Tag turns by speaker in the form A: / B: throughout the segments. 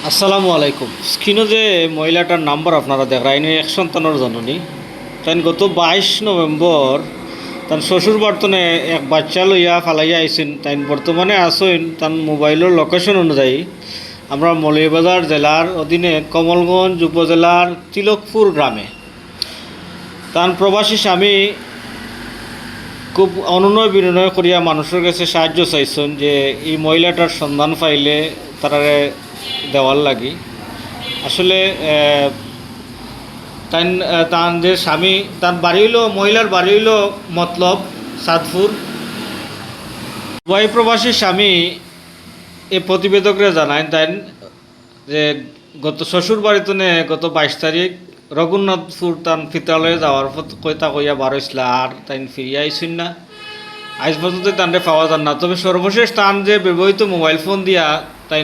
A: আসসালামু আলাইকুম। স্ক্রিনে যে মহিলাটার নাম্বার আপনারা দেখায় ইনি এক সন্তানের জননী। তাই গত 22 নভেম্বর তার শ্বশুর বার্তনে এক বাচ্চা লইয়া ফালাইয়া আইসেন। তাই বর্তমানে আসেন তার মোবাইলের লোকেশন অনুযায়ী আমরা মৌলভীবাজার জেলার অধীনে কমলগঞ্জ উপজেলার তিলকপুর গ্রামে। তার প্রবাসী স্বামী খুব অনুনয় বিনয় করিয়া মানুষের কাছে সাহায্য চাইছেন যে এই মহিলাটার সন্ধান পাইলে তারারে দেওয়ার লাগি। আসলে তাই তার যে স্বামী তার বাড়ি হইল মহিলার বাড়ি হইল মতলব সাদপুর। দুবাই প্রবাসী স্বামী এই প্রতিবেদকরা জানায় তাই যে গত শ্বশুর বাড়িতে গত 22 তারিখ রঘুনাথপুর তান ফিতালয়ে যাওয়ার কইতা কইয়া বার হয়েছিল আর তাই ফিরিয়ে আইসুন না। আজ পর্যন্ত তানরে পাওয়া যান না। তবে সর্বশেষ তান যে ব্যবহৃত মোবাইল ফোন দিয়া তাই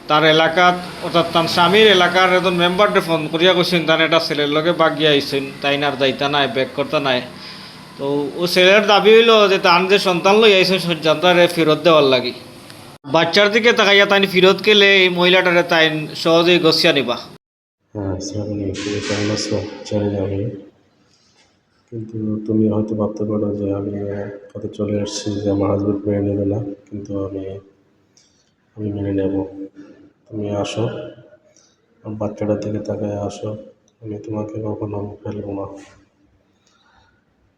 A: তার এলাকাত অর্থাৎ তার স্বামীর এলাকার একজন মেম্বারকে ফোন করিয়া কৈছেন তার একটা ছেলের লগে বাগিয়া আইসেন তাই আর যাইতা নাই ব্যাক করতে নাই। তো ও ছেলের দাবি হইল যে তান যে সন্তান লই আইসেন সন্তানটারে ফেরত দেওয়ার লাগি। বাচ্চার দিকে তাকাইয়া তাই ফেরত গেলে এই মহিলাটারে তাই সহজেই গছিয়া নিবা।
B: হ্যাঁ, আসসালামু আলাইকুম। কেমন আছো? জানি না আমি, কিন্তু তুমি হয়তো ভাবতে পারো যে আমি কত চলে আসছি যে আমার হাজবেন্ড মেনে নেবে না, কিন্তু আমি মেনে নেব। তুমি আসো, আমার বাচ্চাটার দিকে তাকায় আসো, আমি তোমাকে কখনো ফেলবো না।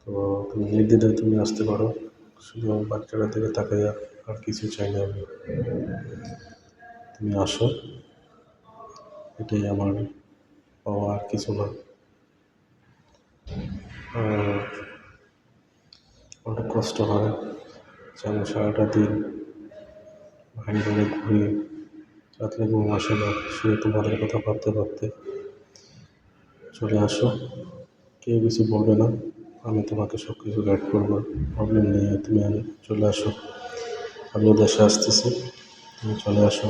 B: তো তুমি নির্দ্বিধায় তুমি আসতে পারো, শুধু আমার বাচ্চাটার দিকে তাকাইয়া, আর কিছু চাই না আমি। তুমি আসো, এটাই আমার পাওয়া, আর কিছু না। অনেক কষ্ট হয় যে আমি সারাটা দিন বাইরে বাইরে ঘুরি, রাত্রে ঘুম আসে না, শুয়ে তোমাদের কথা ভাবতে ভাবতে। চলে আসো, কেউ কিছু বলবে না, আমি তোমাকে সব কিছু গাইড করবো, প্রবলেম নেই। তুমি চলে আসো, আমিও দেশে আসতেছি, তুমি চলে আসো।